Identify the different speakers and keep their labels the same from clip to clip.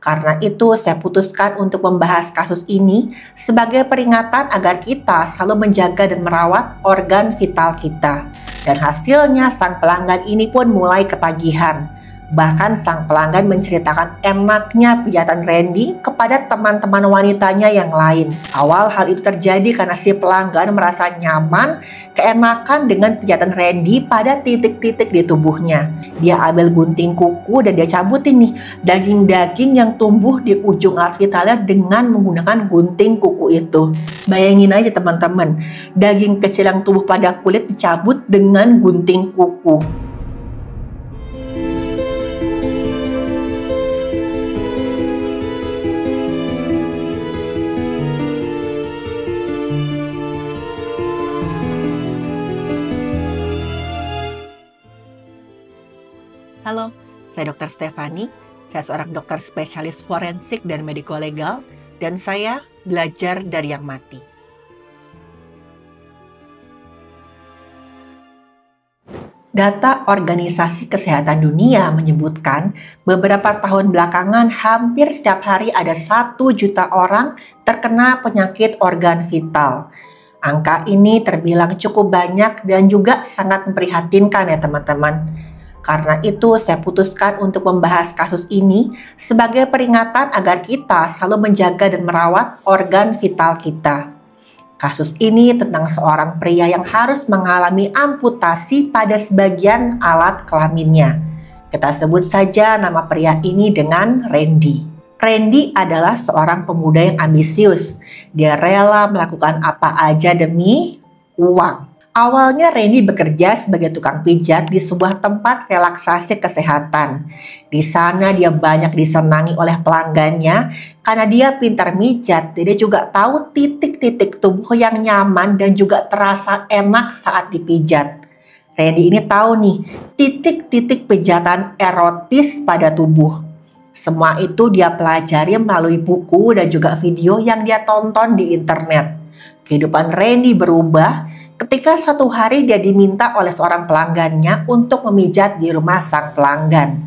Speaker 1: Karena itu, saya putuskan untuk membahas kasus ini sebagai peringatan agar kita selalu menjaga dan merawat organ vital kita. Dan hasilnya, sang pelanggan ini pun mulai ketagihan. Bahkan sang pelanggan menceritakan enaknya pijatan Randy kepada teman-teman wanitanya yang lain. Awal hal itu terjadi karena si pelanggan merasa nyaman, keenakan dengan pijatan Randy pada titik-titik di tubuhnya. Dia ambil gunting kuku dan dia cabutin nih daging-daging yang tumbuh di ujung alat vitalnya dengan menggunakan gunting kuku itu. Bayangin aja teman-teman, daging kecil yang tumbuh pada kulit dicabut dengan gunting kuku. Halo, saya Dr. Stefani. Saya seorang dokter spesialis forensik dan mediko-legal, dan saya belajar dari yang mati. Data Organisasi Kesehatan Dunia menyebutkan beberapa tahun belakangan hampir setiap hari ada 1 juta orang terkena penyakit organ vital. Angka ini terbilang cukup banyak dan juga sangat memprihatinkan ya teman-teman. Karena itu, saya putuskan untuk membahas kasus ini sebagai peringatan agar kita selalu menjaga dan merawat organ vital kita. Kasus ini tentang seorang pria yang harus mengalami amputasi pada sebagian alat kelaminnya. Kita sebut saja nama pria ini dengan Randy. Randy adalah seorang pemuda yang ambisius. Dia rela melakukan apa aja demi uang. Awalnya Randy bekerja sebagai tukang pijat di sebuah tempat relaksasi kesehatan. Di sana dia banyak disenangi oleh pelanggannya karena dia pintar mijat. Dia juga tahu titik-titik tubuh yang nyaman dan juga terasa enak saat dipijat. Randy ini tahu nih titik-titik pijatan erotis pada tubuh. Semua itu dia pelajari melalui buku dan juga video yang dia tonton di internet. Kehidupan Randy berubah ketika satu hari dia diminta oleh seorang pelanggannya untuk memijat di rumah sang pelanggan.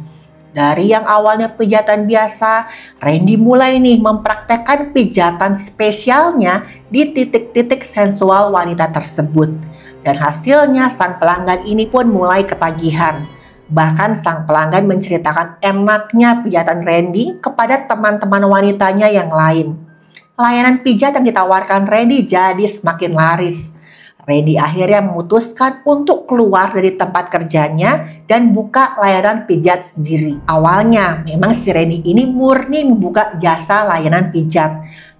Speaker 1: Dari yang awalnya pijatan biasa, Randy mulai nih mempraktekkan pijatan spesialnya di titik-titik sensual wanita tersebut. Dan hasilnya sang pelanggan ini pun mulai ketagihan. Bahkan sang pelanggan menceritakan enaknya pijatan Randy kepada teman-teman wanitanya yang lain. Layanan pijat yang ditawarkan Randy jadi semakin laris. Randy akhirnya memutuskan untuk keluar dari tempat kerjanya dan buka layanan pijat sendiri. Awalnya memang si Randy ini murni membuka jasa layanan pijat.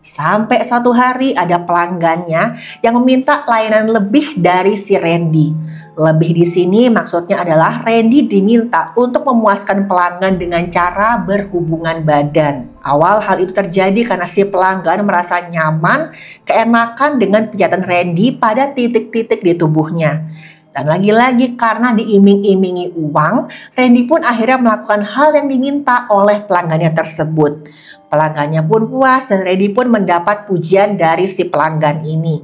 Speaker 1: Sampai suatu hari ada pelanggannya yang meminta layanan lebih dari si Randy. Lebih di sini maksudnya adalah Randy diminta untuk memuaskan pelanggan dengan cara berhubungan badan. Awal hal itu terjadi karena si pelanggan merasa nyaman, keenakan dengan pijatan Randy pada titik-titik di tubuhnya. Dan lagi-lagi karena diiming-imingi uang, Randy pun akhirnya melakukan hal yang diminta oleh pelanggannya tersebut. Pelanggannya pun puas dan Randy pun mendapat pujian dari si pelanggan ini.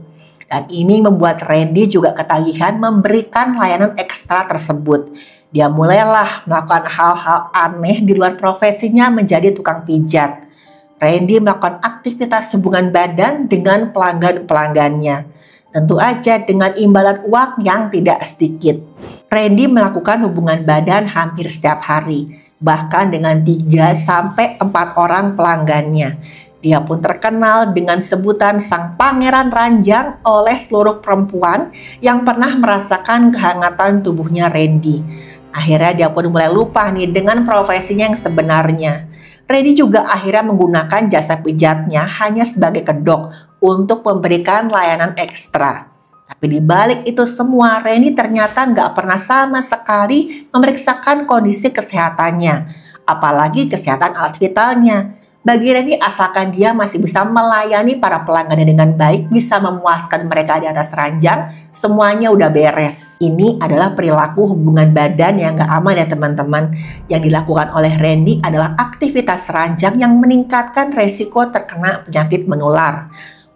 Speaker 1: Dan ini membuat Randy juga ketagihan memberikan layanan ekstra tersebut. Dia mulailah melakukan hal-hal aneh di luar profesinya menjadi tukang pijat. Randy melakukan aktivitas hubungan badan dengan pelanggan-pelanggannya. Tentu aja dengan imbalan uang yang tidak sedikit. Randy melakukan hubungan badan hampir setiap hari, bahkan dengan 3-4 orang pelanggannya. Dia pun terkenal dengan sebutan sang pangeran ranjang oleh seluruh perempuan yang pernah merasakan kehangatan tubuhnya Randy. Akhirnya dia pun mulai lupa nih dengan profesinya yang sebenarnya. Randy juga akhirnya menggunakan jasa pijatnya hanya sebagai kedok untuk memberikan layanan ekstra. Tapi di balik itu semua, Randy ternyata nggak pernah sama sekali memeriksakan kondisi kesehatannya, apalagi kesehatan alat vitalnya. Bagi Randy, asalkan dia masih bisa melayani para pelanggannya dengan baik, bisa memuaskan mereka di atas ranjang, semuanya udah beres. Ini adalah perilaku hubungan badan yang gak aman ya teman-teman. Yang dilakukan oleh Randy adalah aktivitas ranjang yang meningkatkan resiko terkena penyakit menular.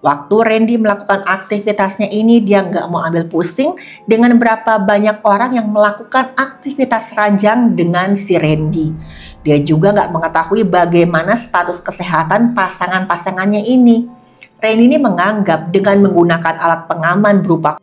Speaker 1: Waktu Randy melakukan aktivitasnya ini, dia nggak mau ambil pusing dengan berapa banyak orang yang melakukan aktivitas ranjang dengan si Randy. Dia juga nggak mengetahui bagaimana status kesehatan pasangan-pasangannya ini. Randy ini menganggap dengan menggunakan alat pengaman berupa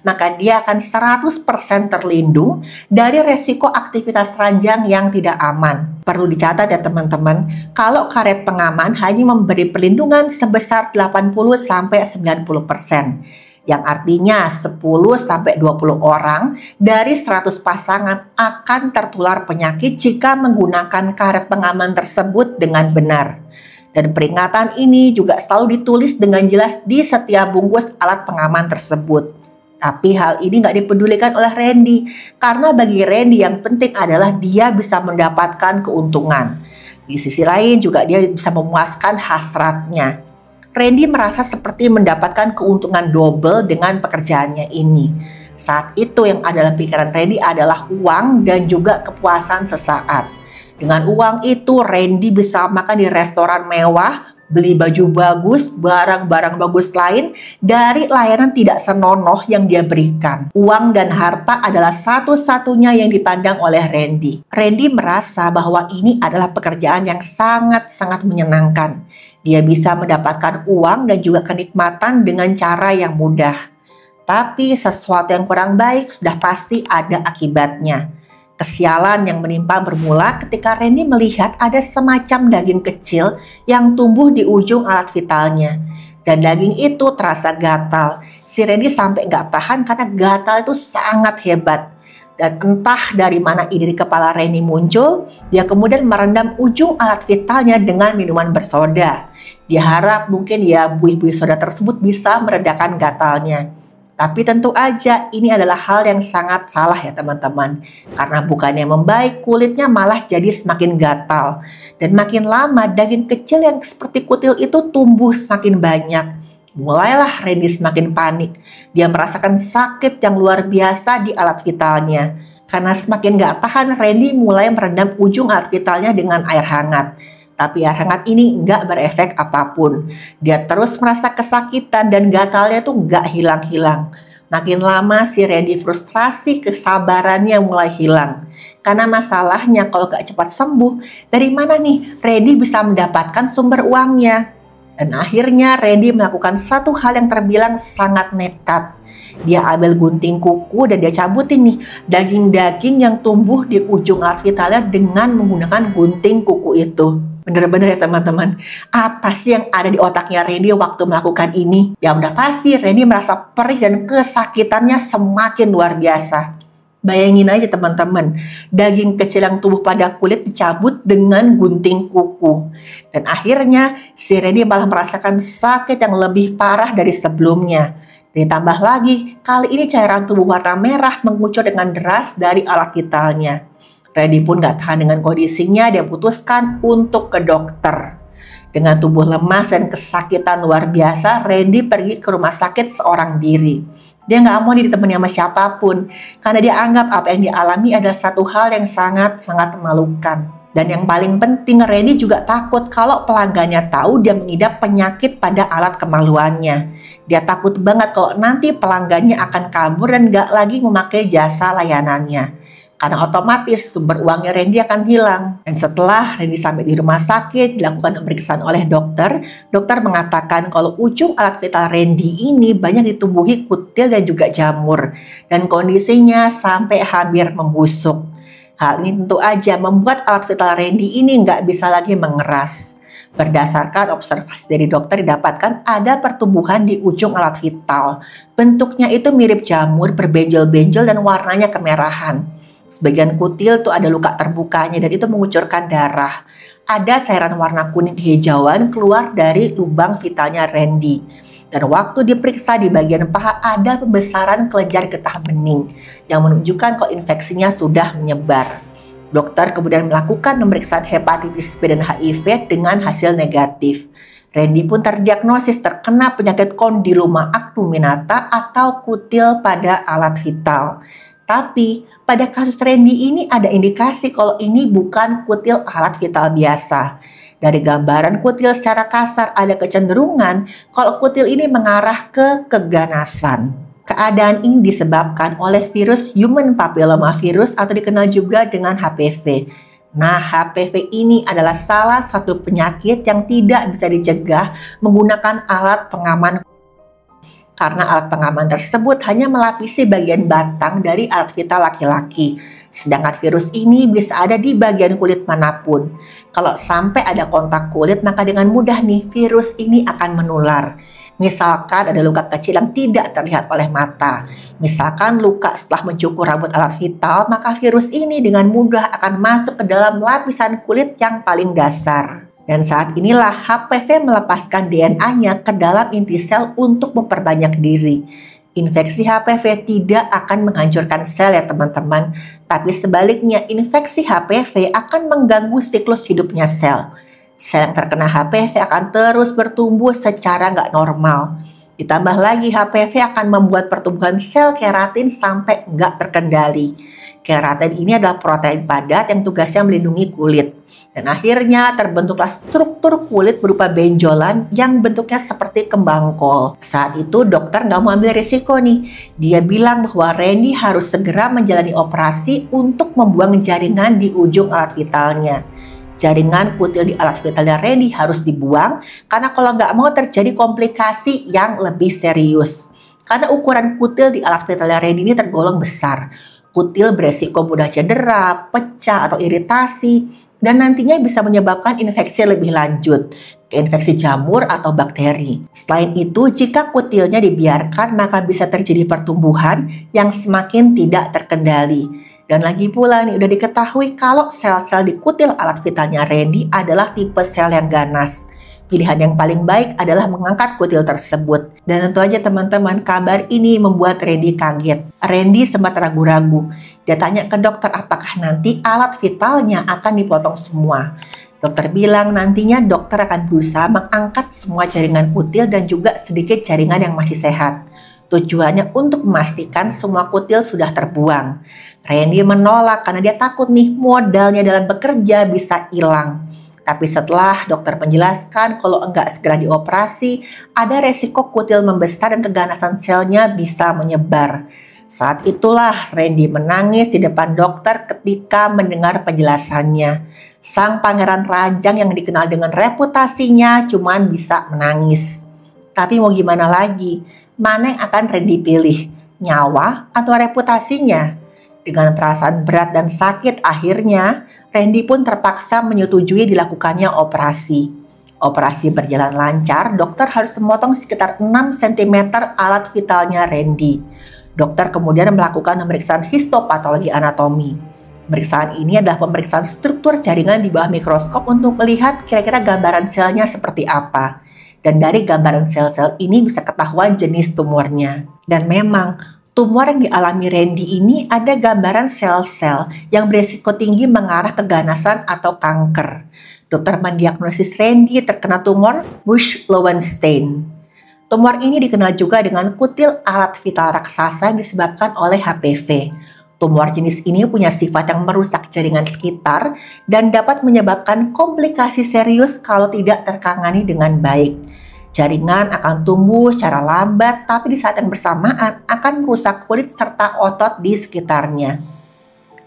Speaker 1: maka dia akan 100% terlindung dari resiko aktivitas ranjang yang tidak aman. Perlu dicatat ya teman-teman, kalau karet pengaman hanya memberi perlindungan sebesar 80-90%. Yang artinya 10-20 orang dari 100 pasangan akan tertular penyakit jika menggunakan karet pengaman tersebut dengan benar. Dan peringatan ini juga selalu ditulis dengan jelas di setiap bungkus alat pengaman tersebut. Tapi hal ini nggak dipedulikan oleh Randy, karena bagi Randy yang penting adalah dia bisa mendapatkan keuntungan. Di sisi lain juga dia bisa memuaskan hasratnya. Randy merasa seperti mendapatkan keuntungan double dengan pekerjaannya ini. Saat itu yang ada dalam pikiran Randy adalah uang dan juga kepuasan sesaat. Dengan uang itu Randy bisa makan di restoran mewah, beli baju bagus, barang-barang bagus lain dari layanan tidak senonoh yang dia berikan. Uang dan harta adalah satu-satunya yang dipandang oleh Randy. Randy merasa bahwa ini adalah pekerjaan yang sangat-sangat menyenangkan. Dia bisa mendapatkan uang dan juga kenikmatan dengan cara yang mudah. Tapi sesuatu yang kurang baik sudah pasti ada akibatnya. Kesialan yang menimpa bermula ketika Randy melihat ada semacam daging kecil yang tumbuh di ujung alat vitalnya. Dan daging itu terasa gatal. Si Randy sampai nggak tahan karena gatal itu sangat hebat. Dan entah dari mana ide di kepala Randy muncul, dia kemudian merendam ujung alat vitalnya dengan minuman bersoda. Dia harap mungkin ya buih-buih soda tersebut bisa meredakan gatalnya. Tapi tentu aja ini adalah hal yang sangat salah ya teman-teman. Karena bukannya membaik, kulitnya malah jadi semakin gatal. Dan makin lama daging kecil yang seperti kutil itu tumbuh semakin banyak. Mulailah Randy semakin panik. Dia merasakan sakit yang luar biasa di alat vitalnya. Karena semakin gak tahan, Randy mulai merendam ujung alat vitalnya dengan air hangat. Tapi air hangat ini nggak berefek apapun. Dia terus merasa kesakitan dan gatalnya tuh nggak hilang-hilang. Makin lama si Randy frustrasi, kesabarannya mulai hilang. Karena masalahnya kalau nggak cepat sembuh, dari mana nih Randy bisa mendapatkan sumber uangnya? Dan akhirnya Randy melakukan satu hal yang terbilang sangat nekat. Dia ambil gunting kuku dan dia cabutin nih daging-daging yang tumbuh di ujung alat vitalnya dengan menggunakan gunting kuku itu. Bener-bener ya teman-teman, apa sih yang ada di otaknya Randy waktu melakukan ini? Ya udah pasti Randy merasa perih dan kesakitannya semakin luar biasa. Bayangin aja teman-teman, daging kecil yang tumbuh pada kulit dicabut dengan gunting kuku. Dan akhirnya si Randy malah merasakan sakit yang lebih parah dari sebelumnya. Ditambah lagi, kali ini cairan tubuh warna merah mengucur dengan deras dari alat vitalnya. Randy pun gak tahan dengan kondisinya, dia putuskan untuk ke dokter. Dengan tubuh lemas dan kesakitan luar biasa, Randy pergi ke rumah sakit seorang diri. Dia gak mau ditemani sama siapapun, karena dia anggap apa yang dialami adalah satu hal yang sangat-sangat memalukan. Dan yang paling penting, Randy juga takut kalau pelanggannya tahu dia mengidap penyakit pada alat kemaluannya. Dia takut banget kalau nanti pelanggannya akan kabur dan gak lagi memakai jasa layanannya. Karena otomatis sumber uangnya Randy akan hilang. Dan setelah Randy sampai di rumah sakit, dilakukan pemeriksaan oleh dokter, dokter mengatakan kalau ujung alat vital Randy ini banyak ditumbuhi kutil dan juga jamur. Dan kondisinya sampai hampir membusuk. Hal ini tentu aja membuat alat vital Randy ini nggak bisa lagi mengeras. Berdasarkan observasi dari dokter didapatkan ada pertumbuhan di ujung alat vital. Bentuknya itu mirip jamur, berbenjol-benjol dan warnanya kemerahan. Sebagian kutil tuh ada luka terbukanya dan itu mengucurkan darah. Ada cairan warna kuning kehijauan keluar dari lubang vitalnya Randy. Dan waktu diperiksa di bagian paha ada pembesaran kelenjar getah bening yang menunjukkan kalau infeksinya sudah menyebar. Dokter kemudian melakukan pemeriksaan hepatitis B dan HIV dengan hasil negatif. Randy pun terdiagnosis terkena penyakit kondiloma acuminata atau kutil pada alat vital. Tapi pada kasus Randy ini ada indikasi kalau ini bukan kutil alat vital biasa. Dari gambaran kutil secara kasar ada kecenderungan kalau kutil ini mengarah ke keganasan. Keadaan ini disebabkan oleh virus human papillomavirus atau dikenal juga dengan HPV. Nah, HPV ini adalah salah satu penyakit yang tidak bisa dicegah menggunakan alat pengaman, karena alat pengaman tersebut hanya melapisi bagian batang dari alat vital laki-laki. Sedangkan virus ini bisa ada di bagian kulit manapun. Kalau sampai ada kontak kulit, maka dengan mudah nih virus ini akan menular. Misalkan ada luka kecil yang tidak terlihat oleh mata. Misalkan luka setelah mencukur rambut alat vital, maka virus ini dengan mudah akan masuk ke dalam lapisan kulit yang paling dasar. Dan saat inilah HPV melepaskan DNA-nya ke dalam inti sel untuk memperbanyak diri. Infeksi HPV tidak akan menghancurkan sel ya teman-teman, tapi sebaliknya infeksi HPV akan mengganggu siklus hidupnya sel. Sel yang terkena HPV akan terus bertumbuh secara nggak normal. Ditambah lagi HPV akan membuat pertumbuhan sel keratin sampai nggak terkendali. Keratin ini adalah protein padat yang tugasnya melindungi kulit. Dan akhirnya terbentuklah struktur kulit berupa benjolan yang bentuknya seperti kembang kol. Saat itu dokter nggak mau ambil risiko nih. Dia bilang bahwa Randy harus segera menjalani operasi untuk membuang jaringan di ujung alat vitalnya. Jaringan kutil di alat vitalnya Randy harus dibuang karena kalau nggak mau terjadi komplikasi yang lebih serius. Karena ukuran kutil di alat vitalnya Randy ini tergolong besar. Kutil beresiko mudah cedera, pecah atau iritasi, dan nantinya bisa menyebabkan infeksi lebih lanjut, ke infeksi jamur atau bakteri. Selain itu, jika kutilnya dibiarkan maka bisa terjadi pertumbuhan yang semakin tidak terkendali. Dan lagi pula nih udah diketahui kalau sel-sel di kutil alat vitalnya Randy adalah tipe sel yang ganas. Pilihan yang paling baik adalah mengangkat kutil tersebut. Dan tentu aja teman-teman, kabar ini membuat Randy kaget. Randy sempat ragu-ragu. Dia tanya ke dokter apakah nanti alat vitalnya akan dipotong semua. Dokter bilang nantinya dokter akan berusaha mengangkat semua jaringan kutil dan juga sedikit jaringan yang masih sehat. Tujuannya untuk memastikan semua kutil sudah terbuang. Randy menolak karena dia takut nih modalnya dalam bekerja bisa hilang. Tapi setelah dokter menjelaskan kalau enggak segera dioperasi, ada resiko kutil membesar dan keganasan selnya bisa menyebar. Saat itulah Randy menangis di depan dokter ketika mendengar penjelasannya. Sang pangeran rajang yang dikenal dengan reputasinya cuman bisa menangis. Tapi mau gimana lagi? Mana yang akan Randy pilih? Nyawa atau reputasinya? Dengan perasaan berat dan sakit akhirnya, Randy pun terpaksa menyetujui dilakukannya operasi. Operasi berjalan lancar, dokter harus memotong sekitar 6 cm alat vitalnya Randy. Dokter kemudian melakukan pemeriksaan histopatologi anatomi. Pemeriksaan ini adalah pemeriksaan struktur jaringan di bawah mikroskop untuk melihat kira-kira gambaran selnya seperti apa. Dan dari gambaran sel-sel ini bisa ketahuan jenis tumornya. Dan memang, tumor yang dialami Randy ini ada gambaran sel-sel yang berisiko tinggi mengarah ke ganasan atau kanker. Dokter mendiagnosis Randy terkena tumor Busch-Lowenstein. Tumor ini dikenal juga dengan kutil alat vital raksasa yang disebabkan oleh HPV. Tumor jenis ini punya sifat yang merusak jaringan sekitar dan dapat menyebabkan komplikasi serius kalau tidak tertangani dengan baik. Jaringan akan tumbuh secara lambat, tapi di saat yang bersamaan akan merusak kulit serta otot di sekitarnya.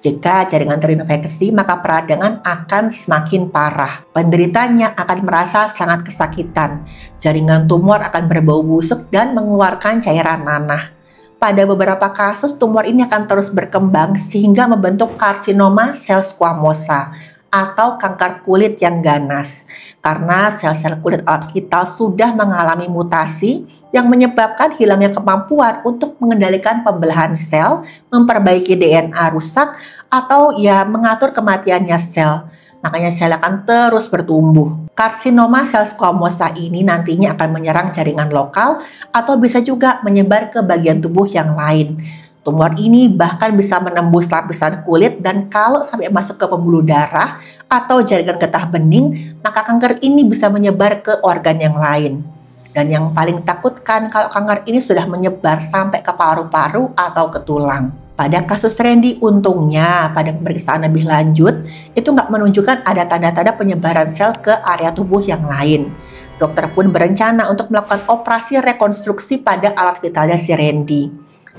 Speaker 1: Jika jaringan terinfeksi, maka peradangan akan semakin parah. Penderitanya akan merasa sangat kesakitan. Jaringan tumor akan berbau busuk dan mengeluarkan cairan nanah. Pada beberapa kasus, tumor ini akan terus berkembang sehingga membentuk karsinoma sel squamosa atau kanker kulit yang ganas. Karena sel-sel kulit alat vital sudah mengalami mutasi yang menyebabkan hilangnya kemampuan untuk mengendalikan pembelahan sel, memperbaiki DNA rusak, atau mengatur kematiannya sel. Makanya sel akan terus bertumbuh. Karsinoma sel squamosa ini nantinya akan menyerang jaringan lokal atau bisa juga menyebar ke bagian tubuh yang lain. Tumor ini bahkan bisa menembus lapisan kulit dan kalau sampai masuk ke pembuluh darah atau jaringan getah bening, maka kanker ini bisa menyebar ke organ yang lain. Dan yang paling takutkan kalau kanker ini sudah menyebar sampai ke paru-paru atau ke tulang. Pada kasus Randy, untungnya pada pemeriksaan lebih lanjut, itu nggak menunjukkan ada tanda-tanda penyebaran sel ke area tubuh yang lain. Dokter pun berencana untuk melakukan operasi rekonstruksi pada alat vitalnya si Randy.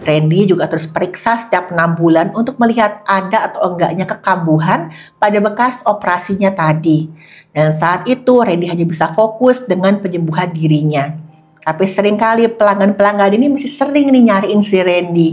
Speaker 1: Randy juga terus periksa setiap 6 bulan untuk melihat ada atau enggaknya kekambuhan pada bekas operasinya tadi. Dan saat itu Randy hanya bisa fokus dengan penyembuhan dirinya. Tapi seringkali pelanggan-pelanggan ini masih sering nih nyariin si Randy.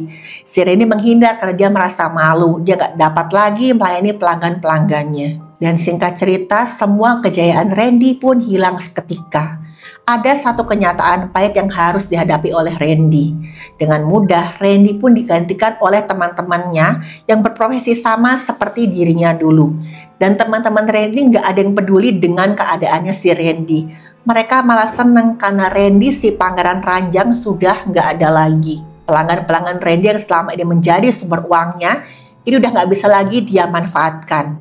Speaker 1: Si Randy menghindar karena dia merasa malu. Dia nggak dapat lagi melayani pelanggan-pelanggannya. Dan singkat cerita, semua kejayaan Randy pun hilang seketika. Ada satu kenyataan pahit yang harus dihadapi oleh Randy. Dengan mudah, Randy pun digantikan oleh teman-temannya yang berprofesi sama seperti dirinya dulu. Dan teman-teman Randy nggak ada yang peduli dengan keadaannya si Randy. Mereka malah seneng karena Randy si pangeran ranjang sudah nggak ada lagi. Pelanggan-pelanggan Randy yang selama ini menjadi sumber uangnya, ini udah nggak bisa lagi dia manfaatkan.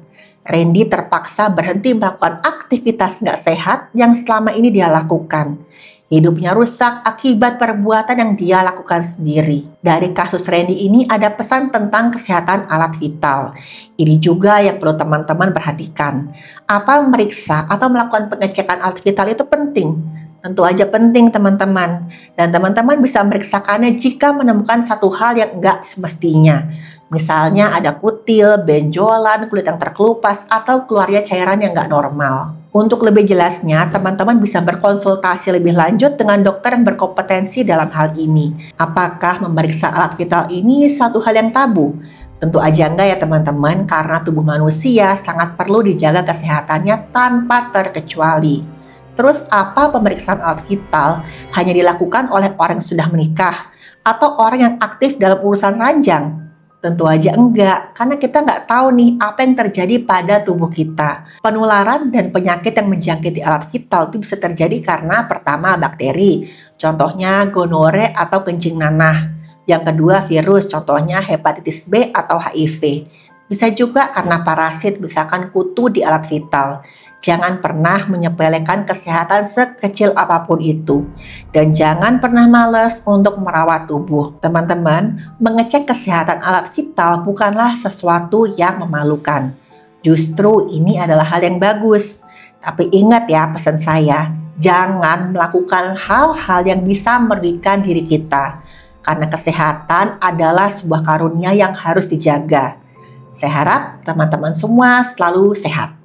Speaker 1: Randy terpaksa berhenti melakukan aktivitas nggak sehat yang selama ini dia lakukan. Hidupnya rusak akibat perbuatan yang dia lakukan sendiri. Dari kasus Randy ini ada pesan tentang kesehatan alat vital. Ini juga yang perlu teman-teman perhatikan. Apa memeriksa atau melakukan pengecekan alat vital itu penting? Tentu aja penting teman-teman. Dan teman-teman bisa memeriksakannya jika menemukan satu hal yang enggak semestinya. Misalnya ada kutil, benjolan, kulit yang terkelupas, atau keluarnya cairan yang enggak normal. Untuk lebih jelasnya, teman-teman bisa berkonsultasi lebih lanjut dengan dokter yang berkompetensi dalam hal ini. Apakah memeriksa alat vital ini satu hal yang tabu? Tentu aja enggak ya teman-teman, karena tubuh manusia sangat perlu dijaga kesehatannya tanpa terkecuali. Terus apa pemeriksaan alat vital hanya dilakukan oleh orang yang sudah menikah atau orang yang aktif dalam urusan ranjang? Tentu aja enggak, karena kita nggak tahu nih apa yang terjadi pada tubuh kita. Penularan dan penyakit yang menjangkiti alat vital itu bisa terjadi karena pertama bakteri, contohnya gonore atau kencing nanah. Yang kedua virus, contohnya hepatitis B atau HIV. Bisa juga karena parasit, misalkan kutu di alat vital. Jangan pernah menyepelekan kesehatan sekecil apapun itu. Dan jangan pernah malas untuk merawat tubuh. Teman-teman, mengecek kesehatan alat vital bukanlah sesuatu yang memalukan. Justru ini adalah hal yang bagus. Tapi ingat ya pesan saya, jangan melakukan hal-hal yang bisa merugikan diri kita. Karena kesehatan adalah sebuah karunia yang harus dijaga. Saya harap teman-teman semua selalu sehat.